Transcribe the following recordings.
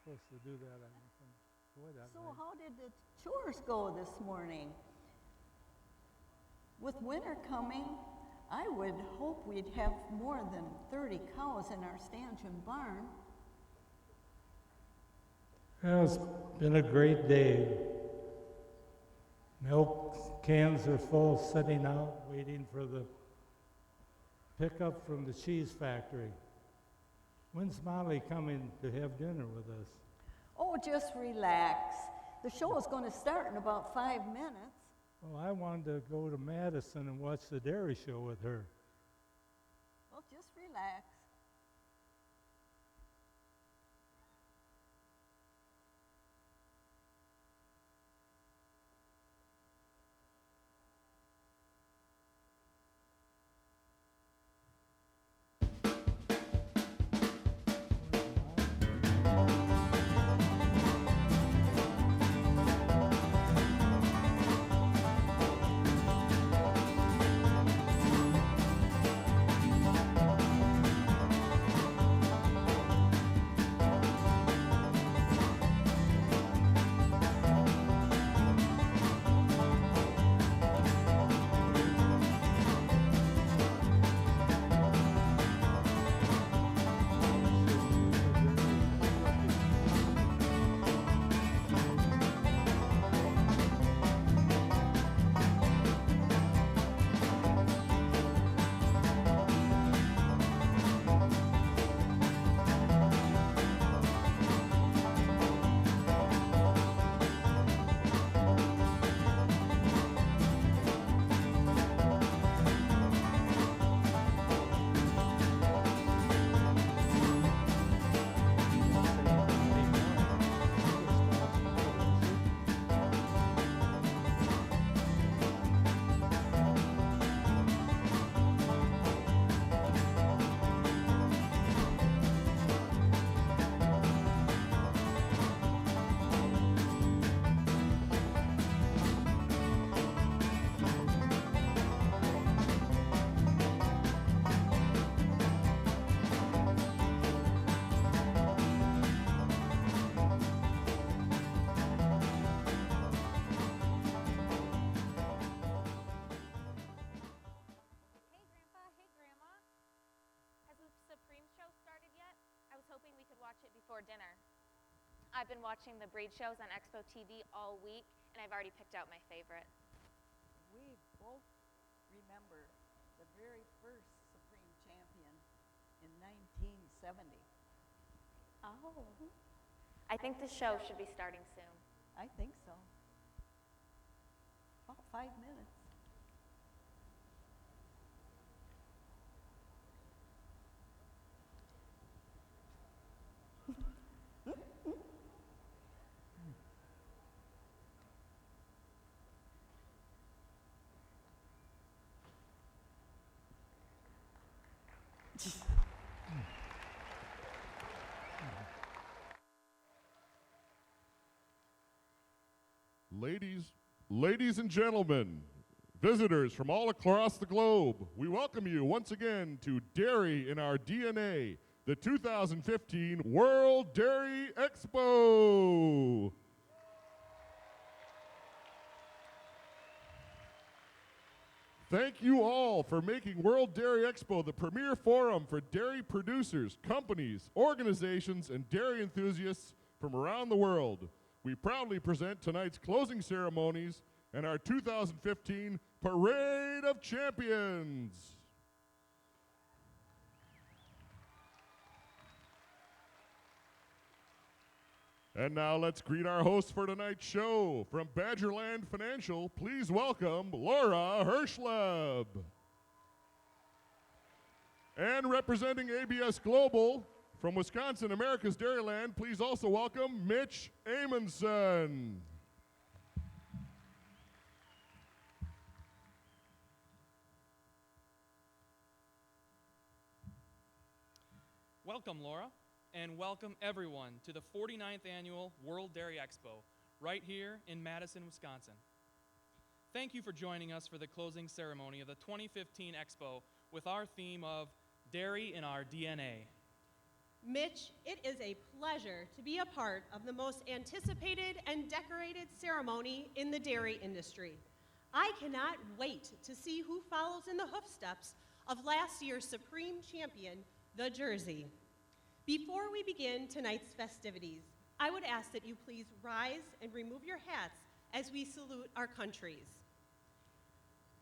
supposed to do that. Boy, that So night. how did the chores go this morning? With winter coming, I would hope we'd have more than 30 cows in our stanchion barn. Well, it's been a great day. Milk cans are full, sitting out, waiting for the pickup from the cheese factory. When's Molly coming to have dinner with us? Oh, just relax. The show is going to start in about 5 minutes. Well, I wanted to go to Madison and watch the dairy show with her. Well, just relax. Hey Grandpa, hey Grandma. Has the Supreme show started yet? I was hoping we could watch it before dinner. I've been watching the breed shows on Expo TV all week, and I've already picked out my favorite. We both remember the very first Supreme Champion in 1970. Oh. I think the show should be starting soon. I think so. About 5 minutes. Ladies and gentlemen, visitors from all across the globe, we welcome you once again to Dairy in Our DNA, the 2015 World Dairy Expo. Thank you all for making World Dairy Expo the premier forum for dairy producers, companies, organizations, and dairy enthusiasts from around the world. We proudly present tonight's closing ceremonies and our 2015 Parade of Champions. And now let's greet our host for tonight's show. From Badgerland Financial, please welcome Laura Hirschleb. And representing ABS Global, from Wisconsin, America's Dairyland, please also welcome Mitch Amundsen. Welcome, Laura, and welcome everyone to the 49th Annual World Dairy Expo, right here in Madison, Wisconsin. Thank you for joining us for the closing ceremony of the 2015 Expo with our theme of Dairy in Our DNA. Mitch, it is a pleasure to be a part of the most anticipated and decorated ceremony in the dairy industry. I cannot wait to see who follows in the hoofsteps of last year's Supreme Champion, the Jersey. Before we begin tonight's festivities, I would ask that you please rise and remove your hats as we salute our countries.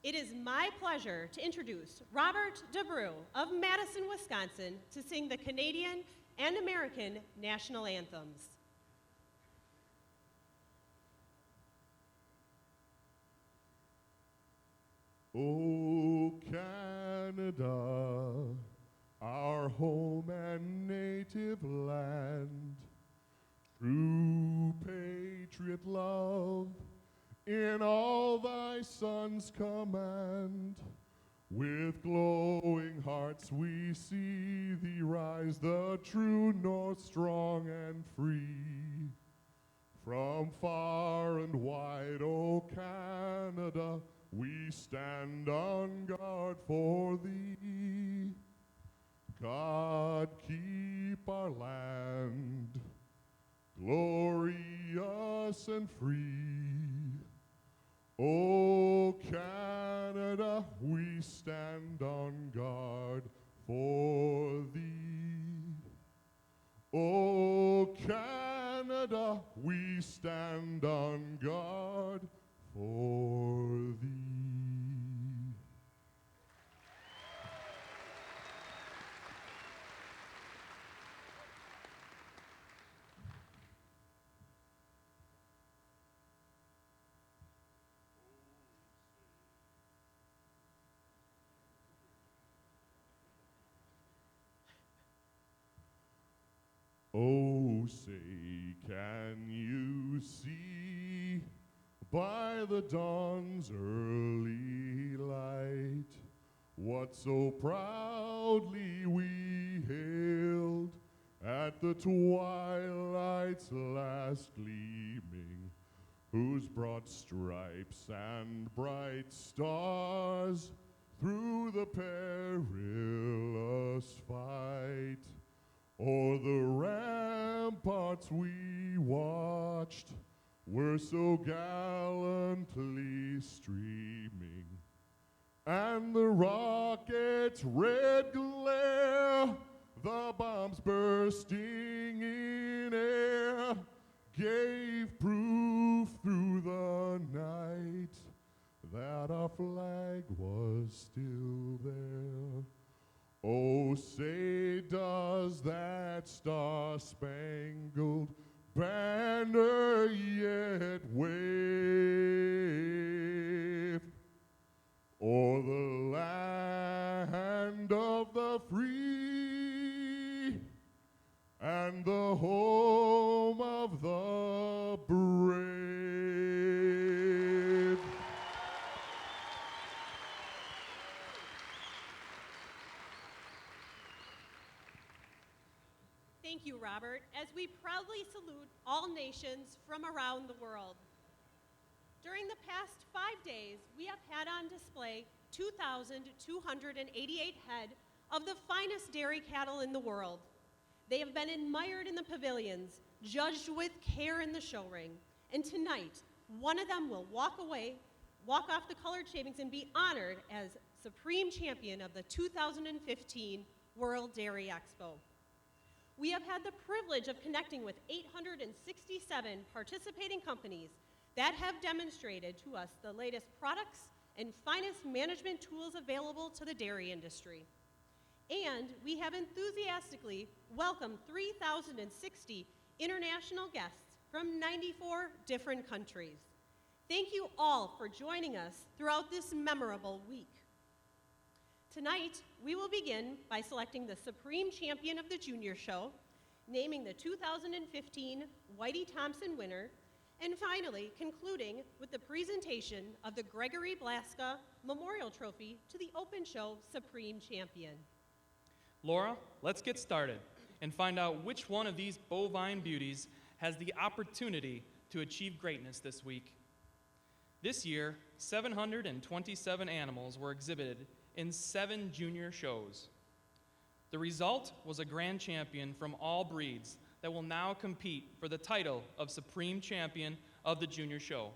It is my pleasure to introduce Robert DeBrew of Madison, Wisconsin, to sing the Canadian and American national anthems. O Canada, our home and native land, true patriot love, in all thy sons' command, with glowing hearts we see thee rise, the true north strong and free. From far and wide, O Canada, we stand on guard for thee. God keep our land glorious and free. O Canada, we stand on guard for thee. O Canada, we stand on guard for thee. Oh, say, can you see by the dawn's early light what so proudly we hailed at the twilight's last gleaming, whose broad stripes and bright stars through the perilous fight o'er the ramparts we watched were so gallantly streaming, and the rocket's red glare, the bombs bursting in air, gave proof through the night that our flag was still there. Oh, say does that star-spangled banner yet wave o'er the land of the free and the home of the brave? Thank you, Robert, as we proudly salute all nations from around the world. During the past 5 days, we have had on display 2,288 head of the finest dairy cattle in the world. They have been admired in the pavilions, judged with care in the show ring, and tonight, one of them will walk off the colored shavings and be honored as Supreme Champion of the 2015 World Dairy Expo. We have had the privilege of connecting with 867 participating companies that have demonstrated to us the latest products and finest management tools available to the dairy industry. And we have enthusiastically welcomed 3,060 international guests from 94 different countries. Thank you all for joining us throughout this memorable week. Tonight, we will begin by selecting the Supreme Champion of the Junior Show, naming the 2015 Whitey Thompson winner, and finally concluding with the presentation of the Gregory Blaska Memorial Trophy to the Open Show Supreme Champion. Laura, let's get started and find out which one of these bovine beauties has the opportunity to achieve greatness this week. This year, 727 animals were exhibited in 7 junior shows. The result was a grand champion from all breeds that will now compete for the title of Supreme Champion of the Junior Show.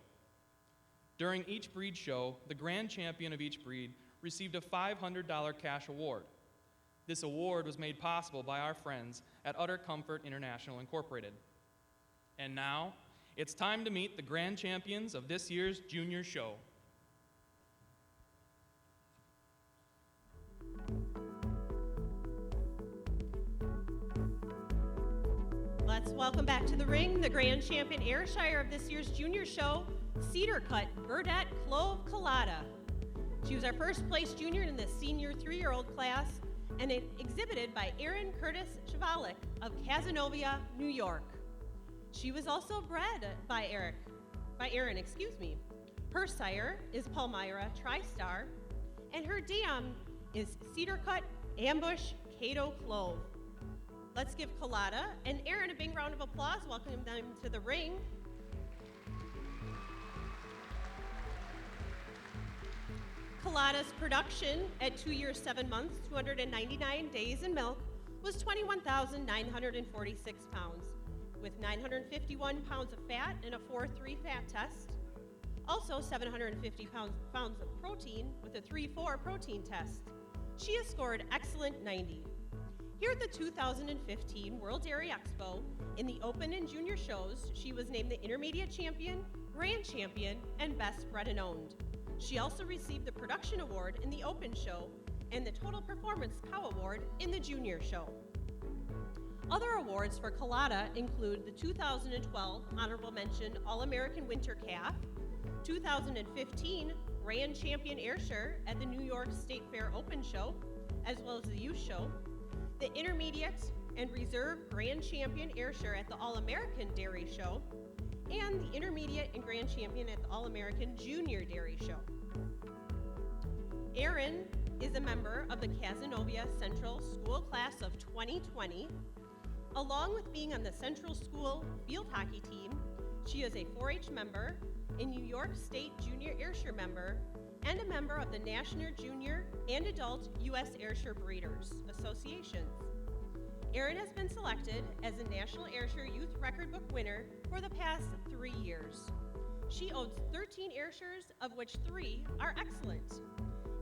During each breed show, the grand champion of each breed received a $500 cash award. This award was made possible by our friends at Utter Comfort International Incorporated. And now, it's time to meet the grand champions of this year's Junior Show. Let's welcome back to the ring the grand champion Ayrshire of this year's Junior Show, Cedar Cut Burdette Clove Collada. She was our first place junior in the senior 3-year-old class and exhibited by Aaron Curtis Chevalik of Cazenovia, New York. She was also bred by Aaron. Her sire is Palmyra TriStar, and her dam is Cedar Cut Ambush Cato Clove. Let's give Collada and Aaron a big round of applause, welcome them to the ring. Collada's production at 2 years, 7 months, 299 days in milk was 21,946 pounds, with 951 pounds of fat and a 4-3 fat test. Also 750 pounds of protein with a 3-4 protein test. She has scored excellent 90. Here at the 2015 World Dairy Expo, in the Open and Junior shows, she was named the Intermediate Champion, Grand Champion, and Best Bred and Owned. She also received the Production Award in the Open show and the Total Performance Cow Award in the Junior show. Other awards for Collada include the 2012 Honorable Mention All-American Winter Calf, 2015 Grand Champion Ayrshire at the New York State Fair Open Show, as well as the Youth Show, the Intermediate and Reserve Grand Champion Ayrshire at the All-American Dairy Show, and the Intermediate and Grand Champion at the All-American Junior Dairy Show. Erin is a member of the Cazenovia Central School Class of 2020. Along with being on the Central School field hockey team, she is a 4-H member, a New York State Junior Ayrshire member, and a member of the National Junior and Adult U.S. Ayrshire Breeders Associations. Erin has been selected as a National Ayrshire Youth Record Book winner for the past 3 years. She owns 13 Ayrshires, of which 3 are excellent.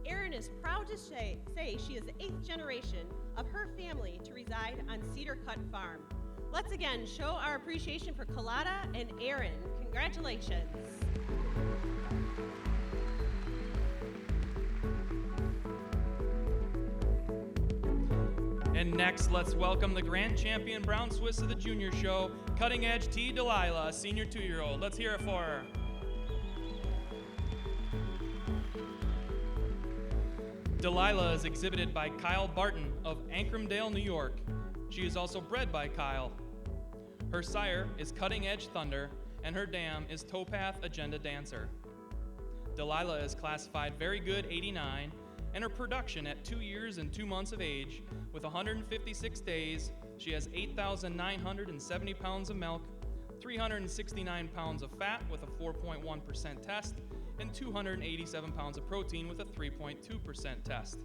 Erin is proud to say she is the 8th generation of her family to reside on Cedar Cut Farm. Let's again show our appreciation for Collada and Erin. Congratulations. And next, let's welcome the Grand Champion Brown Swiss of the Junior Show, Cutting Edge T. Delilah, a senior 2-year-old. Let's hear it for her. Delilah is exhibited by Kyle Barton of Ancramdale, New York. She is also bred by Kyle. Her sire is Cutting Edge Thunder, and her dam is Towpath Agenda Dancer. Delilah is classified Very Good 89, and her production at 2 years and 2 months of age, with 156 days, she has 8,970 pounds of milk, 369 pounds of fat with a 4.1% test, and 287 pounds of protein with a 3.2% test.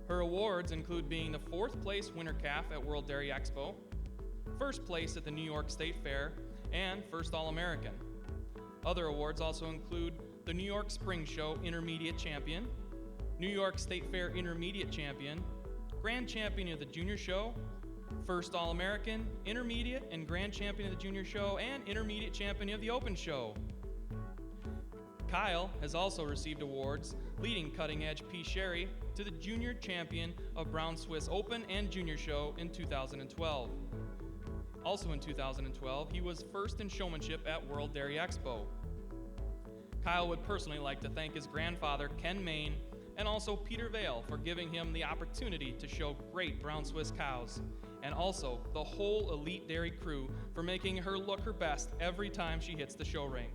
Her awards include being the 4th place winter calf at World Dairy Expo, 1st place at the New York State Fair, and 1st All-American. Other awards also include the New York Spring Show Intermediate Champion, New York State Fair Intermediate Champion, Grand Champion of the Junior Show, 1st All-American, Intermediate and Grand Champion of the Junior Show, and Intermediate Champion of the Open Show. Kyle has also received awards, leading Cutting Edge P. Sherry to the Junior Champion of Brown Swiss Open and Junior Show in 2012. Also in 2012, he was 1st in showmanship at World Dairy Expo. Kyle would personally like to thank his grandfather, Ken Main, and also Peter Vale for giving him the opportunity to show great Brown Swiss cows, and also the whole Elite Dairy crew for making her look her best every time she hits the show ring.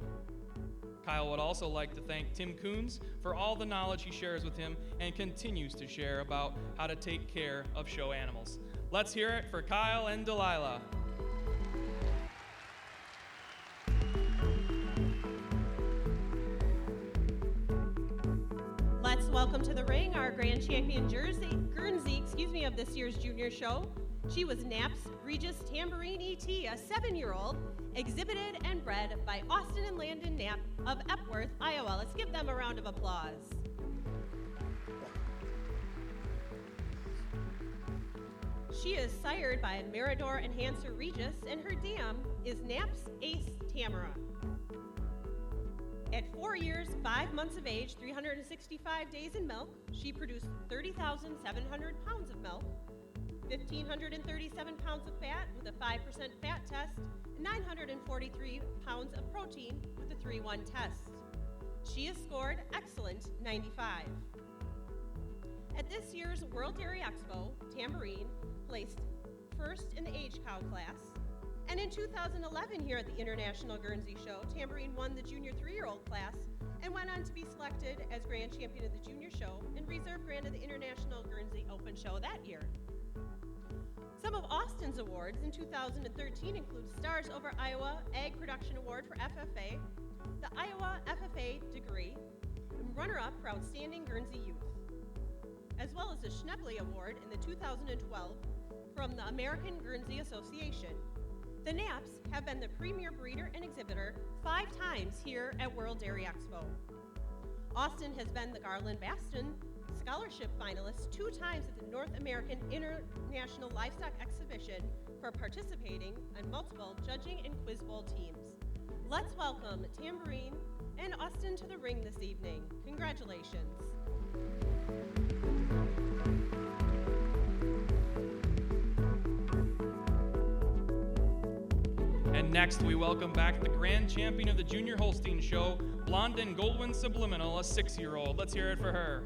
Kyle would also like to thank Tim Coons for all the knowledge he shares with him and continues to share about how to take care of show animals. Let's hear it for Kyle and Delilah. Let's welcome to the ring our Grand Champion Guernsey of this year's junior show. She was Knapp's Regis Tambourine ET, a 7-year-old, exhibited and bred by Austin and Landon Knapp of Epworth, Iowa. Let's give them a round of applause. She is sired by Mirador Enhancer Regis, and her dam is Knapp's Ace Tamara. At 4 years, 5 months of age, 365 days in milk, she produced 30,700 pounds of milk, 1,537 pounds of fat with a 5% fat test, and 943 pounds of protein with a 3-1 test. She has scored excellent 95. At this year's World Dairy Expo, Tambourine placed first in the age cow class. And in 2011 here at the International Guernsey Show, Tambourine won the junior 3-year-old class and went on to be selected as grand champion of the junior show and reserve grand of the International Guernsey Open Show that year. Some of Austin's awards in 2013 include Stars Over Iowa Ag Production Award for FFA, the Iowa FFA degree, and runner-up for Outstanding Guernsey Youth, as well as the Schnebley Award in the 2012 from the American Guernsey Association. The Knapps have been the premier breeder and exhibitor 5 times here at World Dairy Expo. Austin has been the Garland Baston Scholarship finalist 2 times at the North American International Livestock Exhibition for participating on multiple judging and quiz bowl teams. Let's welcome Tambourine and Austin to the ring this evening. Congratulations. And next, we welcome back the grand champion of the Junior Holstein Show, Blondin Goldwyn Subliminal, a 6-year-old. Let's hear it for her.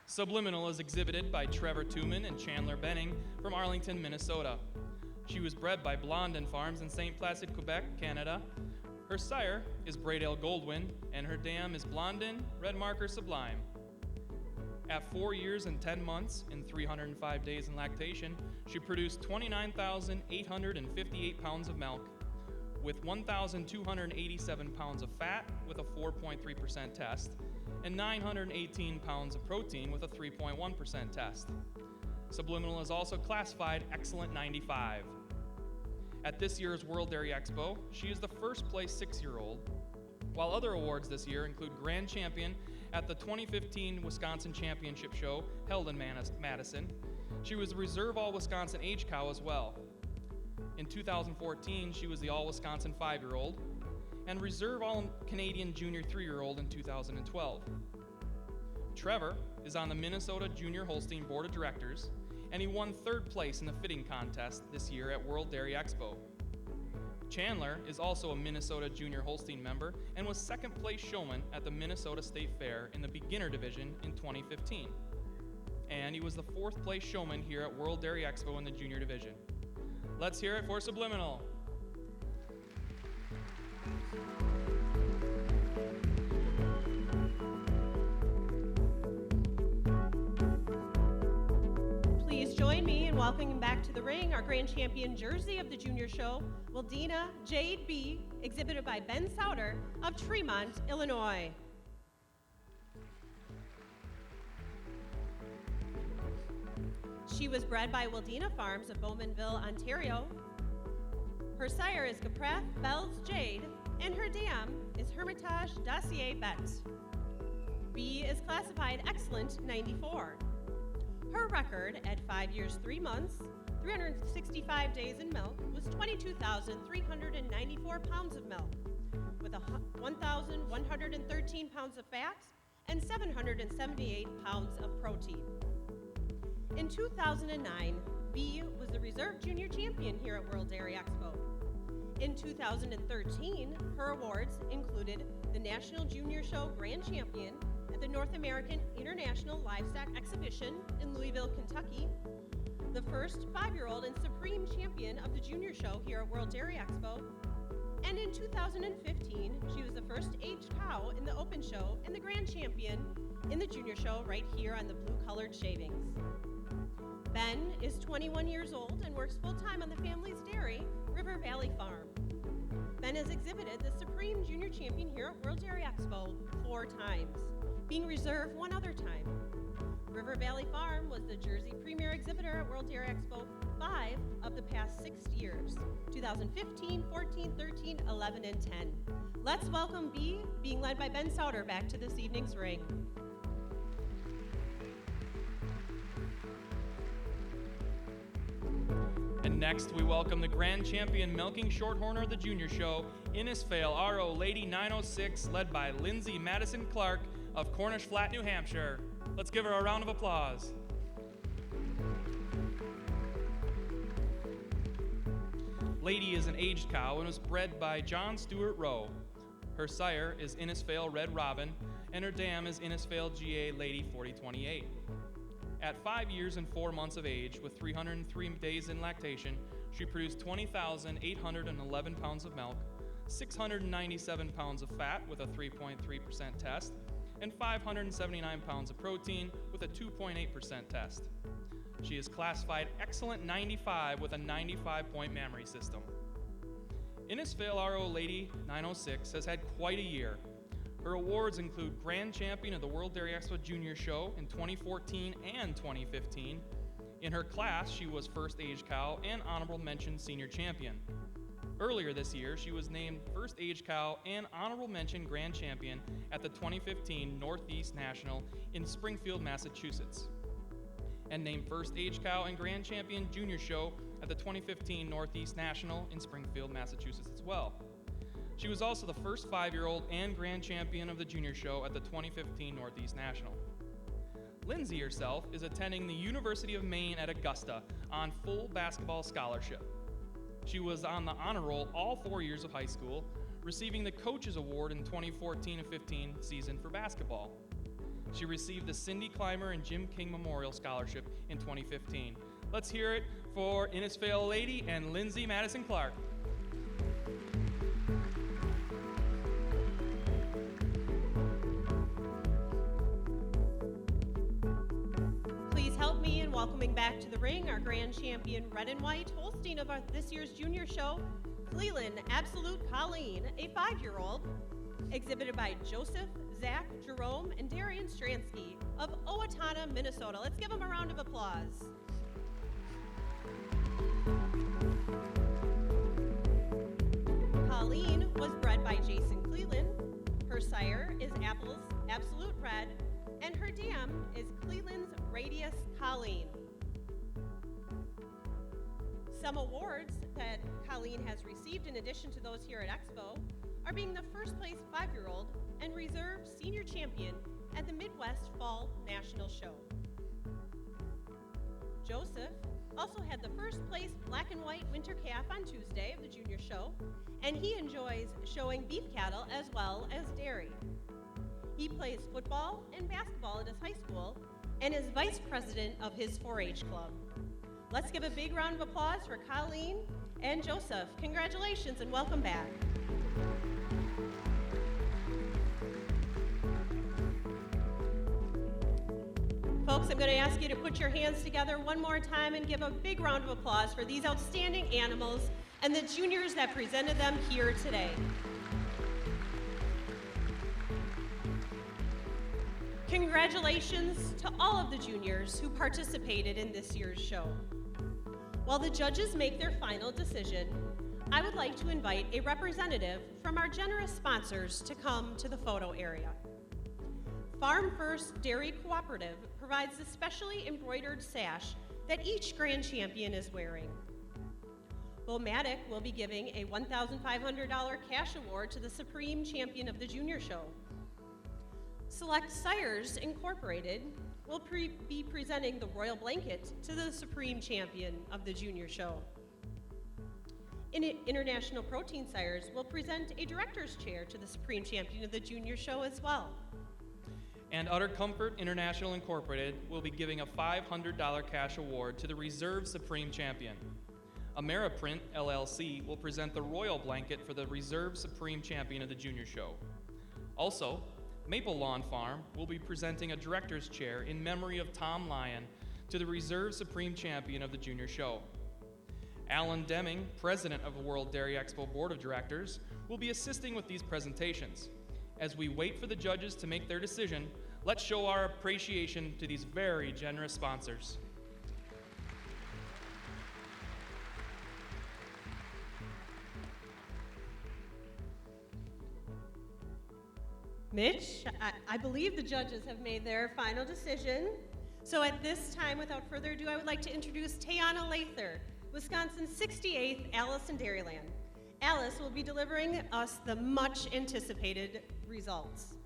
Subliminal is exhibited by Trevor Tooman and Chandler Benning from Arlington, Minnesota. She was bred by Blondin Farms in St. Placid, Quebec, Canada. Her sire is Braydale Goldwyn, and her dam is Blondin Red Marker Sublime. At 4 years and 10 months and 305 days in lactation, she produced 29,858 pounds of milk with 1,287 pounds of fat with a 4.3% test and 918 pounds of protein with a 3.1% test. Subliminal is also classified Excellent 95. At this year's World Dairy Expo, she is the first place 6-year-old, while other awards this year include Grand Champion at the 2015 Wisconsin Championship Show held in Madison. She was the Reserve All-Wisconsin Age Cow as well. In 2014, she was the All-Wisconsin 5-year-old and Reserve All-Canadian Junior 3-year-old in 2012. Trevor is on the Minnesota Junior Holstein Board of Directors, and he won 3rd place in the fitting contest this year at World Dairy Expo. Chandler is also a Minnesota Junior Holstein member and was 2nd place showman at the Minnesota State Fair in the beginner division in 2015. And he was the 4th place showman here at World Dairy Expo in the junior division. Let's hear it for Subliminal. Please join me in welcoming back to the ring our grand champion jersey of the junior show, Wildina Jade B, exhibited by Ben Souter of Tremont, Illinois. She was bred by Wildina Farms of Bowmanville, Ontario. Her sire is Gaprath Bells Jade, and her dam is Hermitage Dossier Bet. B is classified Excellent 94. Her record at 5 years, 3 months, 365 days in milk was 22,394 pounds of milk, with 1,113 pounds of fat and 778 pounds of protein. In 2009, B was the Reserve Junior Champion here at World Dairy Expo. In 2013, her awards included the National Junior Show Grand Champion at the North American International Livestock Exhibition in Louisville, Kentucky, the first 5-year-old and Supreme Champion of the Junior Show here at World Dairy Expo, and in 2015, she was the first aged cow in the Open Show and the Grand Champion in the Junior Show right here on the blue-colored shavings. Ben is 21 years old and works full-time on the family's dairy, River Valley Farm. Ben has exhibited the Supreme Junior Champion here at World Dairy Expo 4 times, being reserved 1 other time. River Valley Farm was the Jersey Premier Exhibitor at World Dairy Expo 5 of the past 6 years, 2015, 14, 13, 11, and 10. Let's welcome B, being led by Ben Sauter, back to this evening's ring. And next, we welcome the grand champion milking shorthorner of the junior show, Innisfail RO Lady 906, led by Lindsay Madison Clark of Cornish Flat, New Hampshire. Let's give her a round of applause. Lady is an aged cow and was bred by John Stewart Rowe. Her sire is Innisfail Red Robin, and her dam is Innisfail GA Lady 4028. At 5 years and 4 months of age, with 303 days in lactation, she produced 20,811 pounds of milk, 697 pounds of fat with a 3.3% test, and 579 pounds of protein with a 2.8% test. She is classified Excellent 95 with a 95-point mammary system. Innisfail RO Lady 906 has had quite a year. Her awards include Grand Champion of the World Dairy Expo Junior Show in 2014 and 2015. In her class, she was First Age Cow and Honorable Mention Senior Champion. Earlier this year, she was named First Age Cow and Honorable Mention Grand Champion at the 2015 Northeast National in Springfield, Massachusetts, and named First Age Cow and Grand Champion Junior Show at the 2015 Northeast National in Springfield, Massachusetts as well. She was also the first 5-year-old and grand champion of the junior show at the 2015 Northeast National. Lindsay herself is attending the University of Maine at Augusta on full basketball scholarship. She was on the honor roll all 4 years of high school, receiving the Coaches Award in 2014 and 15 season for basketball. She received the Cindy Clymer and Jim King Memorial Scholarship in 2015. Let's hear it for Innisfail Lady and Lindsay Madison Clark. Help me in welcoming back to the ring our grand champion red and white Holstein of this year's junior show, Cleland Absolute Colleen, a 5-year-old, exhibited by Joseph, Zach, Jerome, and Darian Stransky of Owatonna, Minnesota. Let's give them a round of applause. Colleen was bred by Jason Cleland. Her sire is Apple's Absolute Red, and her dam is Cleland's Radius Colleen. Some awards that Colleen has received in addition to those here at Expo are being the first place 5-year-old and reserve senior champion at the Midwest Fall National Show. Joseph also had the first place black and white winter calf on Tuesday of the junior show, and he enjoys showing beef cattle as well as dairy. He plays football and basketball at his high school and is vice president of his 4-H club. Let's give a big round of applause for Colleen and Joseph. Congratulations and welcome back. Folks, I'm going to ask you to put your hands together one more time and give a big round of applause for these outstanding animals and the juniors that presented them here today. Congratulations to all of the juniors who participated in this year's show. While the judges make their final decision, I would like to invite a representative from our generous sponsors to come to the photo area. Farm First Dairy Cooperative provides the specially embroidered sash that each grand champion is wearing. Bomatic will be giving a $1,500 cash award to the Supreme Champion of the Junior Show. Select Sires Incorporated will be presenting the Royal Blanket to the Supreme Champion of the Junior Show. International Protein Sires will present a Director's Chair to the Supreme Champion of the Junior Show as well. And Utter Comfort International Incorporated will be giving a $500 cash award to the Reserve Supreme Champion. Ameriprint LLC will present the Royal Blanket for the Reserve Supreme Champion of the Junior Show. Also, Maple Lawn Farm will be presenting a Director's Chair in memory of Tom Lyon to the Reserve Supreme Champion of the Junior Show. Alan Deming, president of the World Dairy Expo Board of Directors, will be assisting with these presentations. As we wait for the judges to make their decision, let's show our appreciation to these very generous sponsors. Mitch, I believe the judges have made their final decision. So at this time, without further ado, I would like to introduce Tayana Lather, Wisconsin's 68th Alice in Dairyland. Alice will be delivering us the much anticipated results.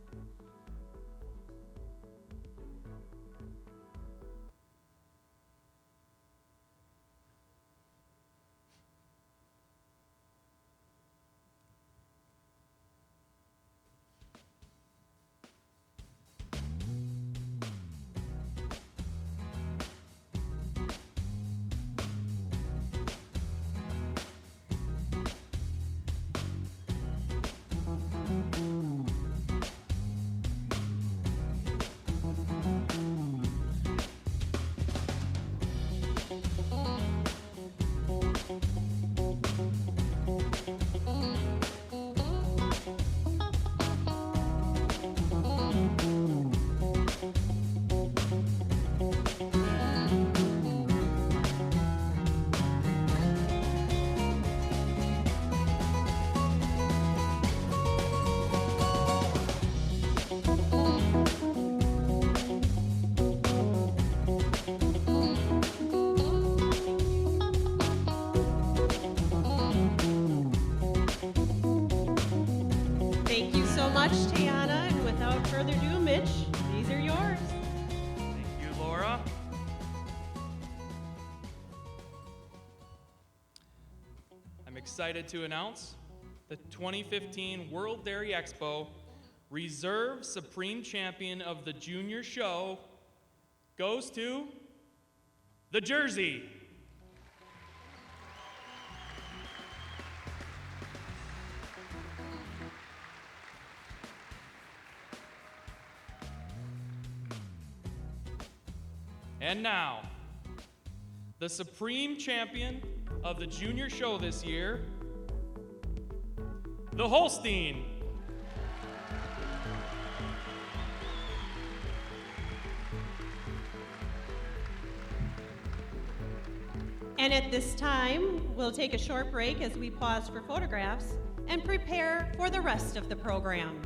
Thank you so much, Tayana, and without further ado, Mitch, these are yours. Thank you, Laura. I'm excited to announce the 2015 World Dairy Expo Reserve Supreme Champion of the Junior Show goes to the Jersey. And now, the Supreme Champion of the Junior Show this year, the Holstein. And at this time, we'll take a short break as we pause for photographs and prepare for the rest of the program.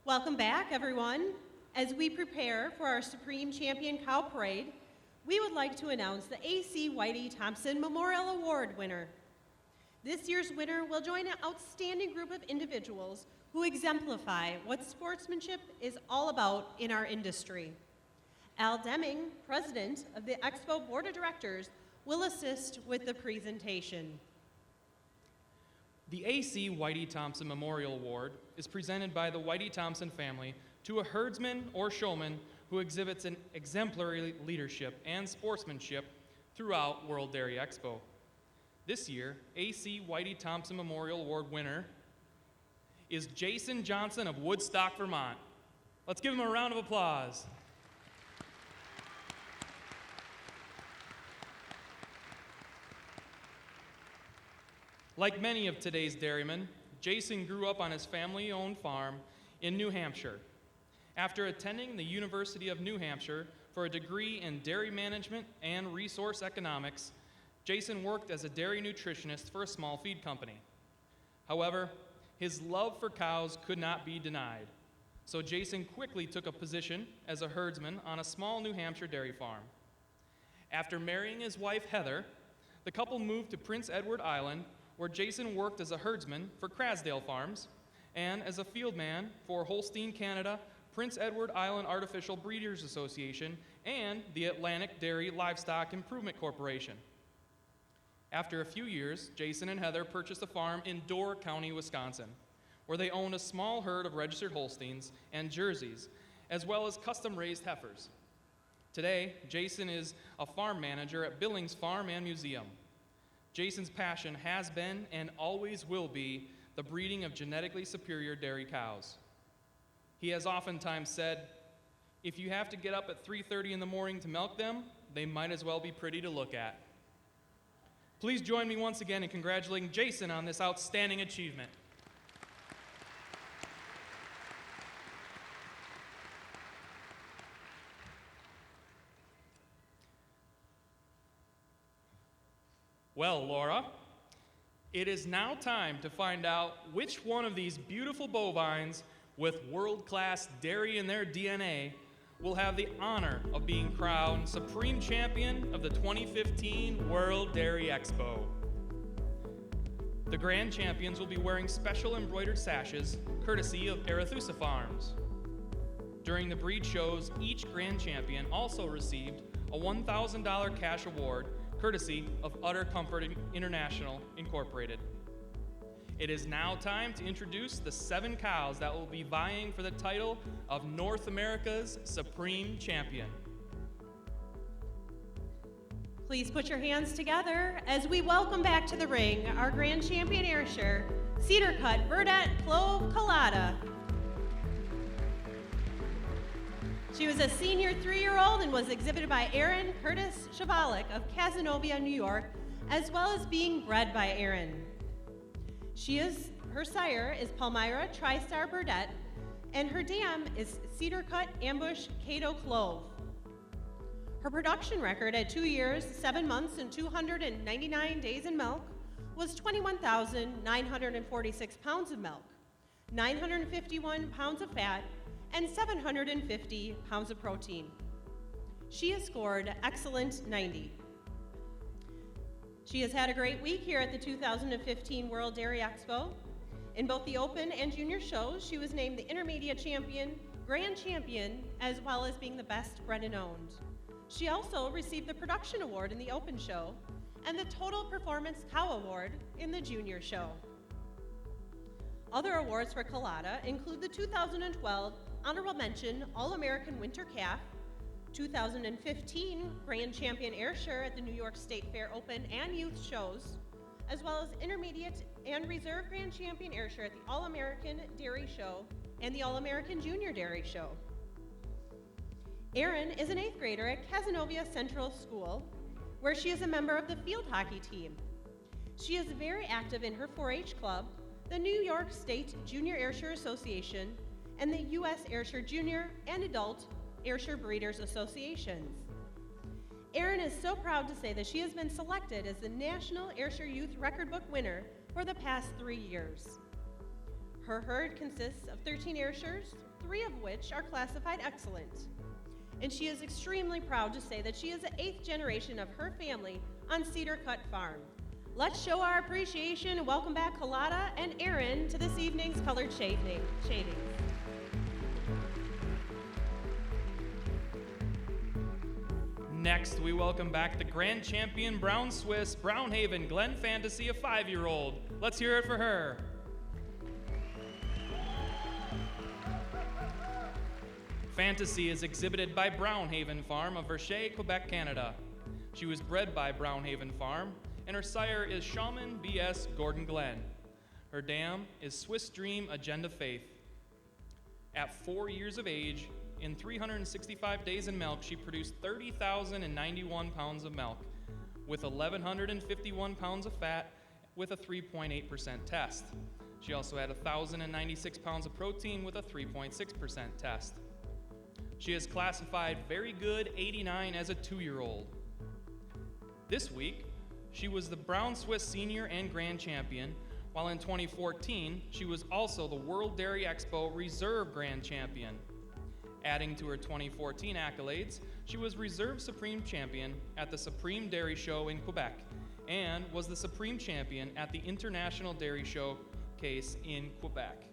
Welcome back, everyone. As we prepare for our Supreme Champion Cow Parade, we would like to announce the A.C. Whitey Thompson Memorial Award winner. This year's winner will join an outstanding group of individuals who exemplify what sportsmanship is all about in our industry. Al Deming, president of the Expo Board of Directors, will assist with the presentation. The A.C. Whitey Thompson Memorial Award is presented by the Whitey Thompson family to a herdsman or showman who exhibits an exemplary leadership and sportsmanship throughout World Dairy Expo. This year, A.C. Whitey Thompson Memorial Award winner is Jason Johnson of Woodstock, Vermont. Let's give him a round of applause. Like many of today's dairymen, Jason grew up on his family-owned farm in New Hampshire. After attending the University of New Hampshire for a degree in dairy management and resource economics, Jason worked as a dairy nutritionist for a small feed company. However, his love for cows could not be denied, so Jason quickly took a position as a herdsman on a small New Hampshire dairy farm. After marrying his wife, Heather, the couple moved to Prince Edward Island, where Jason worked as a herdsman for Crasdale Farms and as a fieldman for Holstein Canada, Prince Edward Island Artificial Breeders Association, and the Atlantic Dairy Livestock Improvement Corporation. After a few years, Jason and Heather purchased a farm in Door County, Wisconsin, where they owned a small herd of registered Holsteins and Jerseys, as well as custom-raised heifers. Today, Jason is a farm manager at Billings Farm and Museum. Jason's passion has been and always will be the breeding of genetically superior dairy cows. He has oftentimes said, if you have to get up at 3:30 in the morning to milk them, they might as well be pretty to look at. Please join me once again in congratulating Jason on this outstanding achievement. Well, Laura, it is now time to find out which one of these beautiful bovines with world-class dairy in their DNA will have the honor of being crowned Supreme Champion of the 2015 World Dairy Expo. The Grand Champions will be wearing special embroidered sashes, courtesy of Arethusa Farms. During the breed shows, each Grand Champion also received a $1,000 cash award, courtesy of Utter Comfort International Incorporated. It is now time to introduce the 7 cows that will be vying for the title of North America's Supreme Champion. Please put your hands together as we welcome back to the ring our Grand Champion Ayrshire, Cedar Cut Verdette Clove Colada. She was a senior 3-year-old and was exhibited by Aaron Curtis Chevalik of Cazenovia, New York, as well as being bred by Aaron. Her sire is Palmyra TriStar Burdette, and her dam is Cedar Cut Ambush Cato Clove. Her production record at 2 years, 7 months, and 299 days in milk was 21,946 pounds of milk, 951 pounds of fat, and 750 pounds of protein. She has scored excellent 90. She has had a great week here at the 2015 World Dairy Expo. In both the open and junior shows, she was named the intermediate champion, grand champion, as well as being the best bred and owned. She also received the production award in the open show and the total performance cow award in the junior show. Other awards for Colada include the 2012 Honorable Mention All-American Winter Calf, 2015 Grand Champion Ayrshire at the New York State Fair Open and Youth Shows, as well as Intermediate and Reserve Grand Champion Ayrshire at the All-American Dairy Show and the All-American Junior Dairy Show. Erin is an 8th grader at Cazenovia Central School, where she is a member of the field hockey team. She is very active in her 4-H club, the New York State Junior Ayrshire Association, and the U.S. Ayrshire Junior and Adult Ayrshire Breeders Associations. Erin is so proud to say that she has been selected as the National Ayrshire Youth Record Book winner for the past 3 years. Her herd consists of 13 Ayrshires, 3 of which are classified excellent. And she is extremely proud to say that she is the 8th generation of her family on Cedar Cut Farm. Let's show our appreciation and welcome back Kalada and Aaron to this evening's colored shadings. Next, we welcome back the grand champion Brown Swiss Brownhaven Glen Fantasy, a 5-year-old. Let's hear it for her. Fantasy is exhibited by Brownhaven Farm of Verchet, Quebec, Canada. She was bred by Brownhaven Farm, and her sire is Shaman B.S. Gordon Glen. Her dam is Swiss Dream Agenda Faith. At 4 years of age, in 365 days in milk, she produced 30,091 pounds of milk, with 1,151 pounds of fat, with a 3.8% test. She also had 1,096 pounds of protein with a 3.6% test. She is classified very good 89 as a 2-year-old. This week, she was the Brown Swiss Senior and Grand Champion, while in 2014, she was also the World Dairy Expo Reserve Grand Champion. Adding to her 2014 accolades, she was Reserve Supreme Champion at the Supreme Dairy Show in Quebec and was the Supreme Champion at the International Dairy Showcase in Quebec.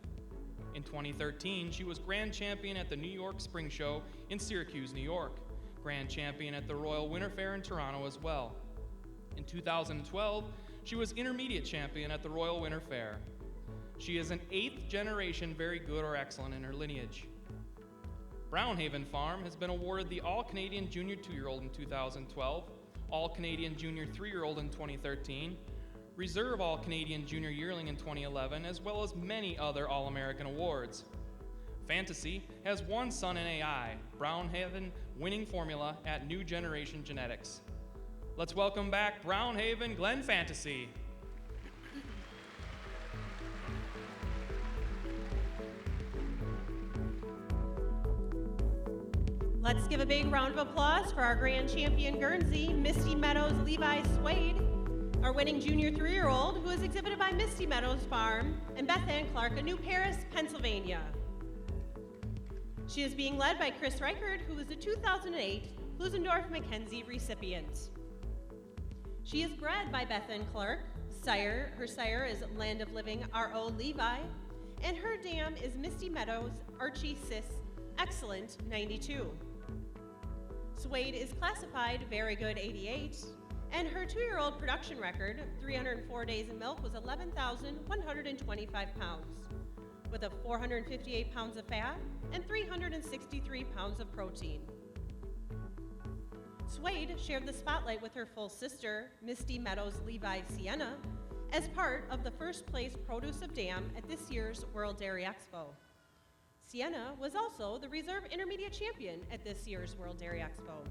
In 2013, she was Grand Champion at the New York Spring Show in Syracuse, New York, Grand Champion at the Royal Winter Fair in Toronto as well. In 2012, she was Intermediate Champion at the Royal Winter Fair. She is an 8th generation very good or excellent in her lineage. Brownhaven Farm has been awarded the All-Canadian Junior 2-year-old in 2012, All-Canadian Junior 3-year-old in 2013, Reserve All-Canadian Junior Yearling in 2011, as well as many other All-American awards. Fantasy has one son in AI, Brownhaven winning formula at New Generation Genetics. Let's welcome back Brownhaven Glen Fantasy. Let's give a big round of applause for our grand champion Guernsey, Misty Meadows Levi Swade, our winning junior 3-year-old, who is exhibited by Misty Meadows Farm and Beth Ann Clark in New Paris, Pennsylvania. She is being led by Chris Reichert, who is the 2008 Lusendorf-McKenzie recipient. She is bred by Beth Ann Clark. Her sire is Land of Living R.O. Levi, and her dam is Misty Meadows Archie Sis Excellent 92. Swade is classified very good 88, and her 2-year-old production record, 304 days in milk, was 11,125 pounds, with 458 pounds of fat and 363 pounds of protein. Swade shared the spotlight with her full sister, Misty Meadows Levi Sienna, as part of the first place produce of dam at this year's World Dairy Expo. Sienna was also the Reserve Intermediate Champion at this year's World Dairy Expo.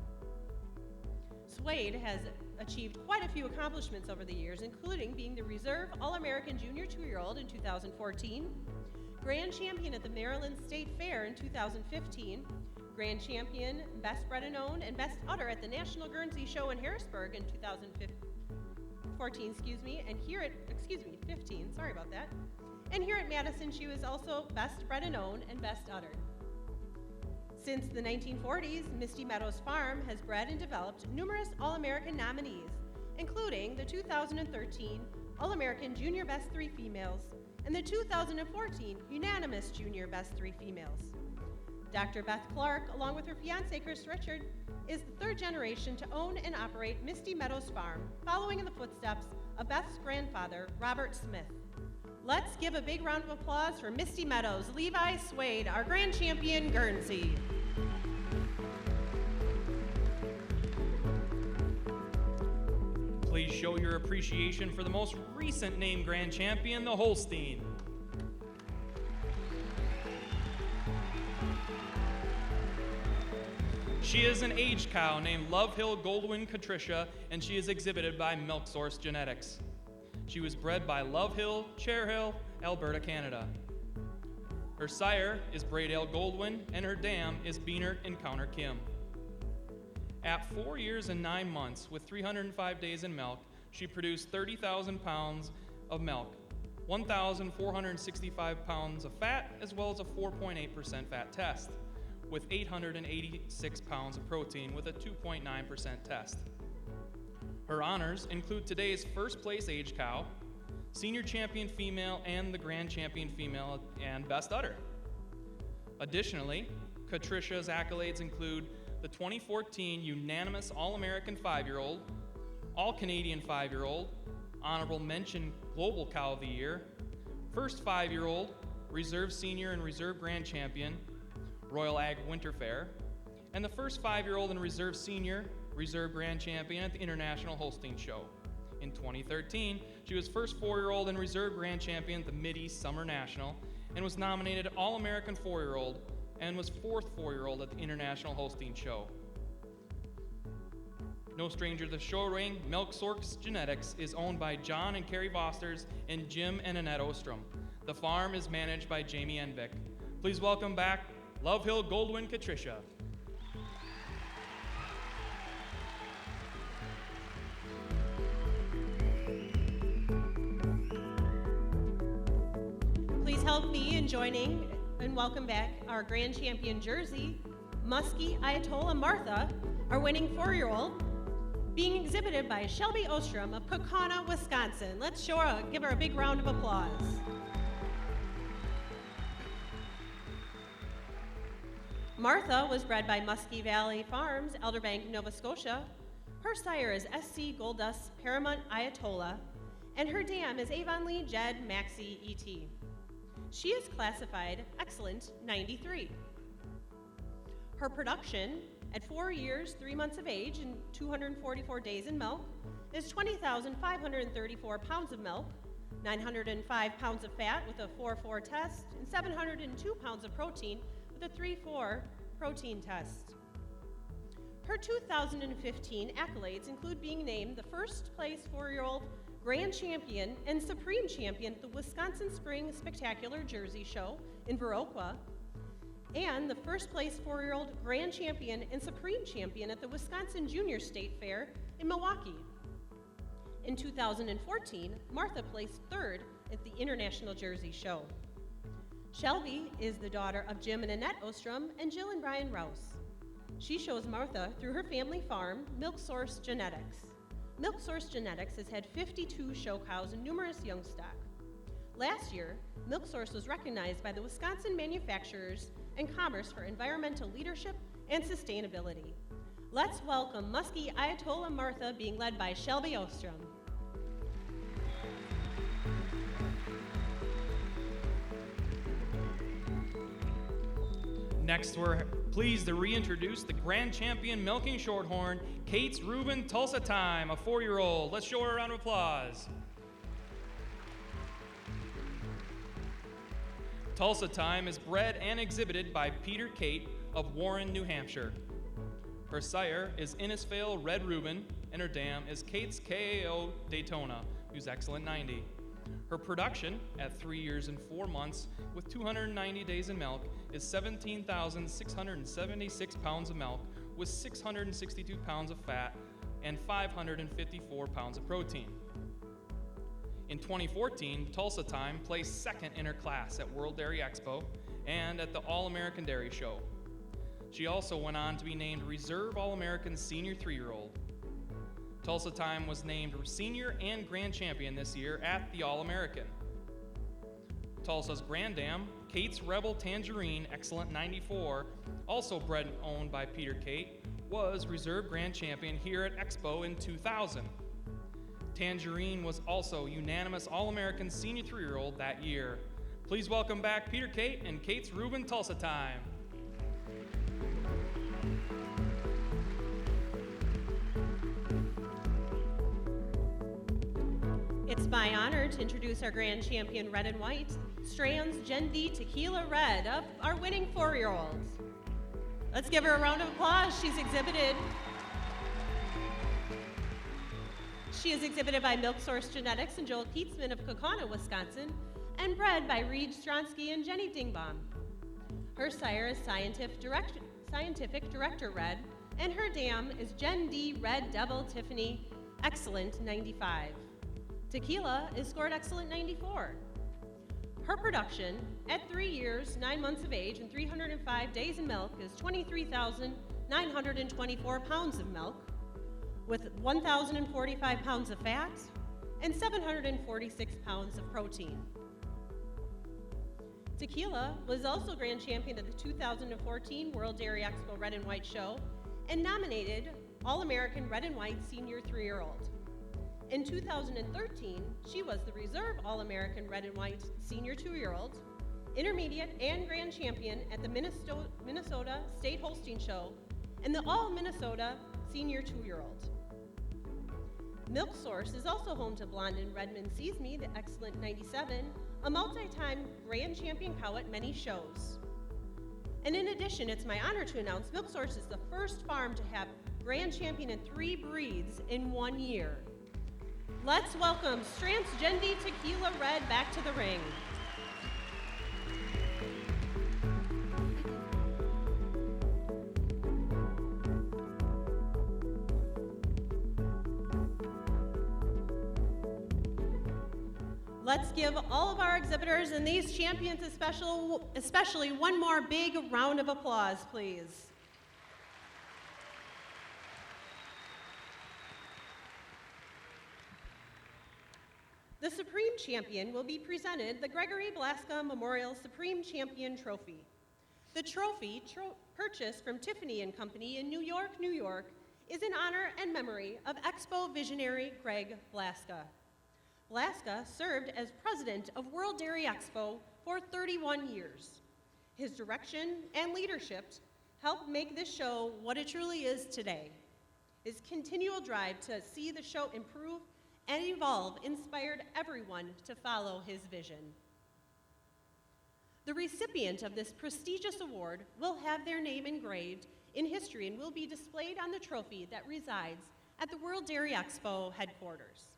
Swade has achieved quite a few accomplishments over the years, including being the Reserve All-American Junior 2-year-old in 2014, Grand Champion at the Maryland State Fair in 2015, Grand Champion, Best Bred and Owned, and Best Udder at the National Guernsey Show in Harrisburg in 2014, and here at, 15, sorry about that. And here at Madison, she was also Best Bred and Owned and Best Udder. Since the 1940s, Misty Meadows Farm has bred and developed numerous All-American nominees, including the 2013 All-American Junior Best 3 Females and the 2014 Unanimous Junior Best 3 Females. Dr. Beth Clark, along with her fiancé Chris Richard, is the 3rd generation to own and operate Misty Meadows Farm, following in the footsteps of Beth's grandfather, Robert Smith. Let's give a big round of applause for Misty Meadows Levi Swade, our grand champion Guernsey. Please show your appreciation for the most recent named grand champion, the Holstein. She is an aged cow named Love Hill Goldwyn Patricia, and she is exhibited by Milk Source Genetics. She was bred by Love Hill, Chair Hill, Alberta, Canada. Her sire is Braidale Goldwyn, and her dam is Beanert and Counter Kim. At 4 years and 9 months, with 305 days in milk, she produced 30,000 pounds of milk, 1,465 pounds of fat, as well as a 4.8% fat test, with 886 pounds of protein with a 2.9% test. Her honors include today's first place age cow, senior champion female, and the grand champion female and best udder. Additionally, Katricia's accolades include the 2014 unanimous All-American 5-year-old, All-Canadian 5-year-old, honorable mention Global Cow of the Year, first 5-year-old, Reserve Senior and Reserve Grand Champion, Royal Ag Winter Fair, and the first 5-year-old and Reserve Senior, Reserve Grand Champion at the International Holstein Show. In 2013, she was first 4-year-old and Reserve Grand Champion at the Mid-East Summer National, and was nominated All-American 4-year-old, and was fourth 4-year-old at the International Holstein Show. No stranger to the show ring, Milk Source Genetics is owned by John and Carrie Vosters and Jim and Annette Ostrom. The farm is managed by Jamie Envik. Please welcome back Love Hill Goldwyn Katricia. Please help me in joining and welcome back our grand champion jersey, Muskie Ayatollah Martha, our winning 4-year-old, being exhibited by Shelby Ostrom of Kaukauna, Wisconsin. Let's give her a big round of applause. Martha was bred by Muskie Valley Farms, Elderbank, Nova Scotia. Her sire is SC Goldust Paramount Ayatollah, and her dam is Avonlea Jed Maxie ET. She is classified Excellent 93. Her production at 4 years, 3 months of age, and 244 days in milk is 20,534 pounds of milk, 905 pounds of fat with a 4-4 test, and 702 pounds of protein with a 3-4 protein test. Her 2015 accolades include being named the first place 4-year-old Grand Champion and Supreme Champion at the Wisconsin Spring Spectacular Jersey Show in Viroqua, and the first place 4-year-old Grand Champion and Supreme Champion at the Wisconsin Junior State Fair in Milwaukee. In 2014, Martha placed 3rd at the International Jersey Show. Shelby is the daughter of Jim and Annette Ostrom and Jill and Brian Rouse. She shows Martha through her family farm, Milk Source Genetics. Milk Source Genetics has had 52 show cows and numerous young stock. Last year, Milk Source was recognized by the Wisconsin Manufacturers and Commerce for environmental leadership and sustainability. Let's welcome Muskie Ayatollah Martha, being led by Shelby Ostrom. Next, we're pleased to reintroduce the grand champion milking shorthorn, Kate's Reuben Tulsa Time, a 4-year-old. Let's show her a round of applause. Tulsa Time is bred and exhibited by Peter Kate of Warren, New Hampshire. Her sire is Innisfail Red Reuben, and her dam is Kate's KAO Daytona, who's Excellent 90. Her production at 3 years and 4 months with 290 days in milk is 17,676 pounds of milk with 662 pounds of fat and 554 pounds of protein. In 2014, Tulsa Time placed 2nd in her class at World Dairy Expo and at the All-American Dairy Show. She also went on to be named Reserve All-American Senior 3-year-old. Tulsa Time was named Senior and Grand Champion this year at the All-American. Tulsa's Grand Dam, Kate's Rebel Tangerine Excellent 94, also bred and owned by Peter Kate, was Reserve Grand Champion here at Expo in 2000. Tangerine was also unanimous All-American Senior 3-year-old that year. Please welcome back Peter Kate and Kate's Reuben Tulsa Time. It's my honor to introduce our grand champion red and white, Strands Gen D Tequila Red, of our winning 4-year-old. Let's give her a round of applause. She is exhibited by Milk Source Genetics and Joel Keatsman of Kaukauna, Wisconsin, and bred by Reed Stronsky and Jenny Dingbaum. Her sire is Scientific Director Red, and her dam is Gen D Red Devil Tiffany Excellent 95. Tequila is scored Excellent 94. Her production at 3 years, 9 months of age, and 305 days in milk is 23,924 pounds of milk, with 1,045 pounds of fat and 746 pounds of protein. Tequila was also grand champion of the 2014 World Dairy Expo Red and White Show and nominated All-American Red and White Senior 3-year-old. In 2013, she was the reserve All-American Red and White Senior 2-year-old, intermediate and grand champion at the Minnesota State Holstein Show and the All-Minnesota Senior 2-year-old. Milk Source is also home to Blondin Redmond Sees Me, the Excellent 97, a multi-time grand champion cow at many shows. And in addition, it's my honor to announce Milk Source is the first farm to have grand champion in 3 breeds in 1 year. Let's welcome Strantz Gendi Tequila Red back to the ring. Let's give all of our exhibitors and these champions especially one more big round of applause, please. The Supreme Champion will be presented the Gregory Blaska Memorial Supreme Champion Trophy. The trophy, purchased from Tiffany & Company in New York, New York, is in honor and memory of Expo visionary Greg Blaska. Blaska served as president of World Dairy Expo for 31 years. His direction and leadership helped make this show what it truly is today. His continual drive to see the show improve and evolve inspired everyone to follow his vision. The recipient of this prestigious award will have their name engraved in history and will be displayed on the trophy that resides at the World Dairy Expo headquarters.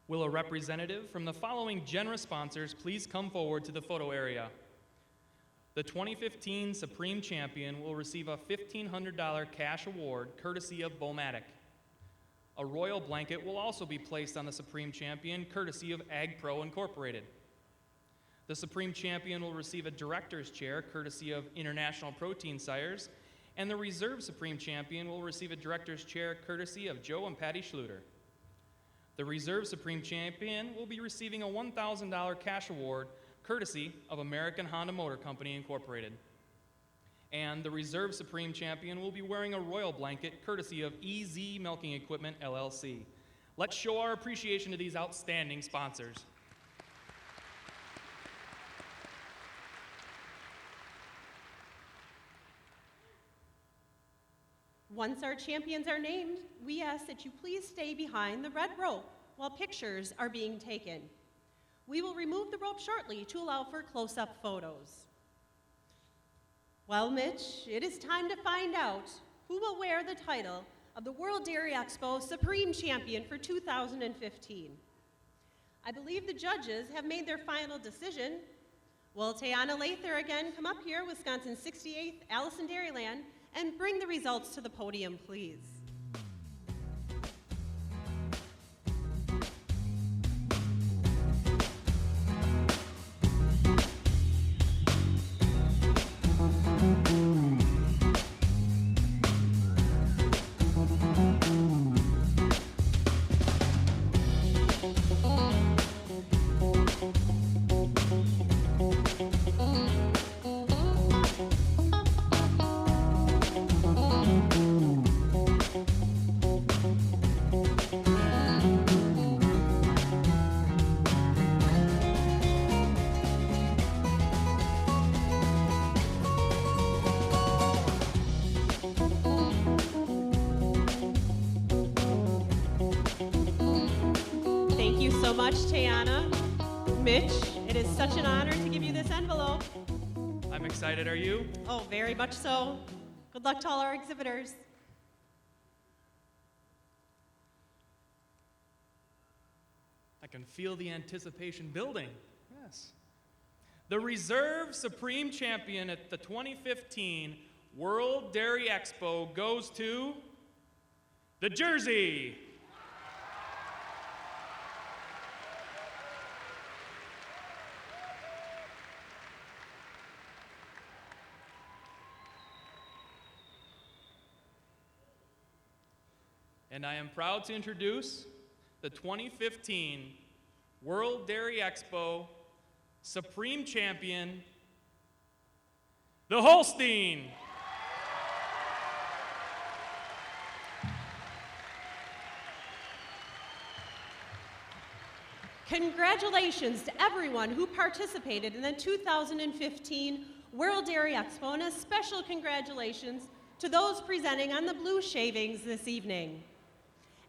Will a representative from the following generous sponsors please come forward to the photo area? The 2015 Supreme Champion will receive a $1,500 cash award courtesy of Bowmatic. A royal blanket will also be placed on the Supreme Champion courtesy of AgPro Incorporated. The Supreme Champion will receive a director's chair courtesy of International Protein Sires, and the Reserve Supreme Champion will receive a director's chair courtesy of Joe and Patty Schluter. The Reserve Supreme Champion will be receiving a $1,000 cash award courtesy of American Honda Motor Company Incorporated. And the Reserve Supreme Champion will be wearing a royal blanket courtesy of EZ Milking Equipment, LLC. Let's show our appreciation to these outstanding sponsors. Once our champions are named, we ask that you please stay behind the red rope while pictures are being taken. We will remove the rope shortly to allow for close-up photos. Well, Mitch, it is time to find out who will wear the title of the World Dairy Expo Supreme Champion for 2015. I believe the judges have made their final decision. Will Tayana Lather again come up here, Wisconsin 68th Allison Dairyland, and bring the results to the podium, please? Much, Tayana. Mitch, it is such an honor to give you this envelope. I'm excited, are you? Oh, very much so. Good luck to all our exhibitors. I can feel the anticipation building. Yes. The Reserve Supreme Champion at the 2015 World Dairy Expo goes to the Jersey. and I am proud to introduce the 2015 World Dairy Expo Supreme Champion, the Holstein. Congratulations to everyone who participated in the 2015 World Dairy Expo, and a special congratulations to those presenting on the blue shavings this evening.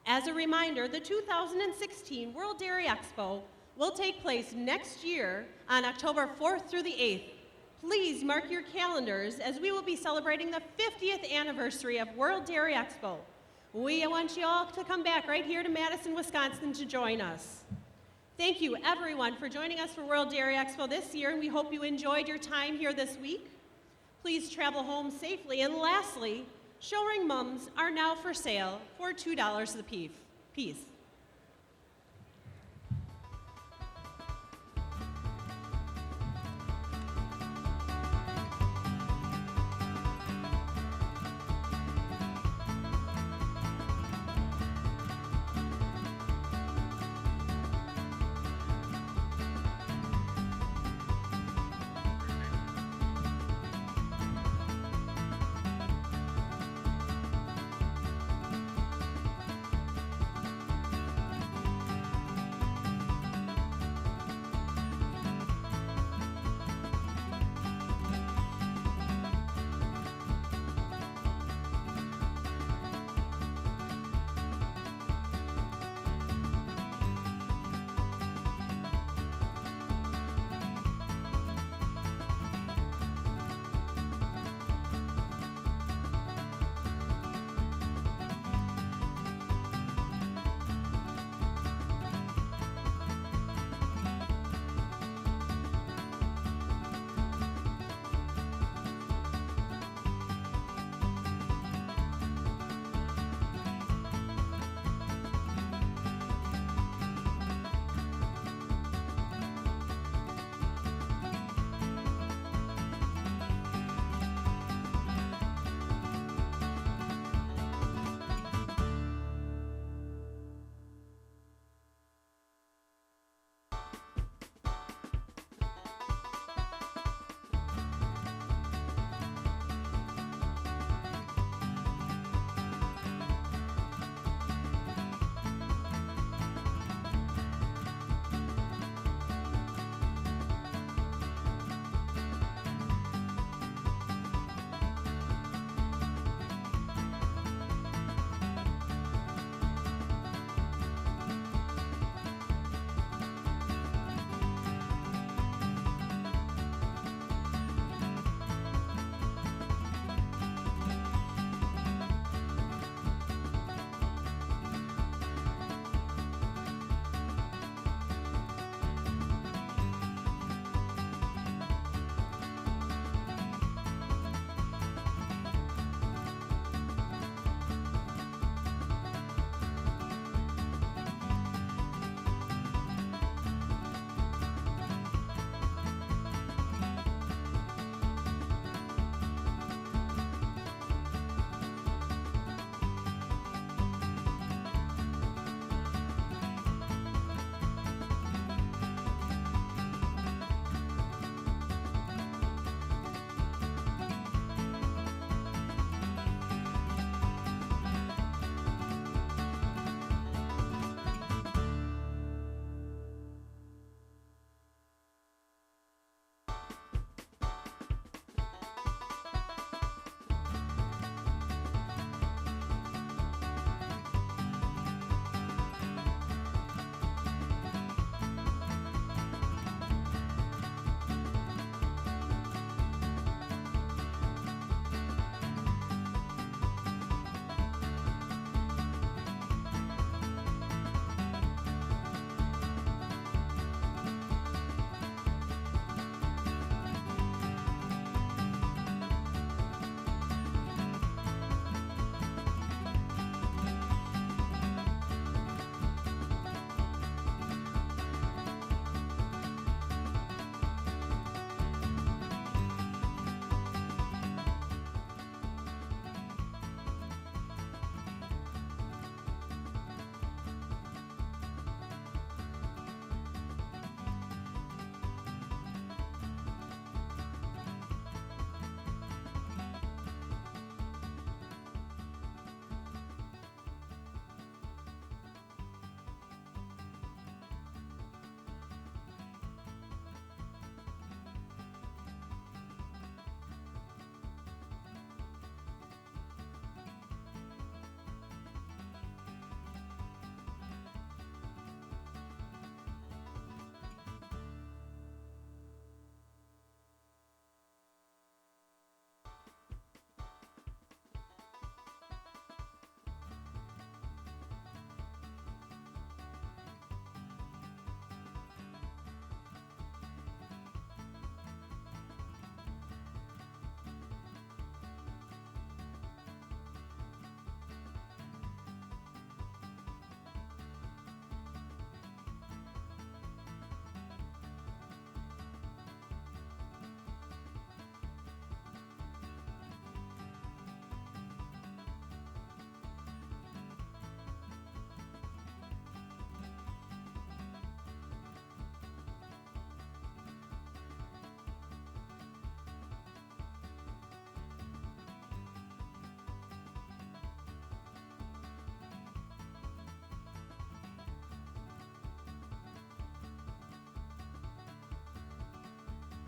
As a reminder, the 2016 World Dairy Expo will take place next year on October 4th through the 8th. Please mark your calendars as we will be celebrating the 50th anniversary of World Dairy Expo. We want you all to come back right here to Madison, Wisconsin to join us. Thank you, everyone, for joining us for World Dairy Expo this year, and we hope you enjoyed your time here this week. Please travel home safely, and lastly, show ring mums are now for sale for $2 a piece.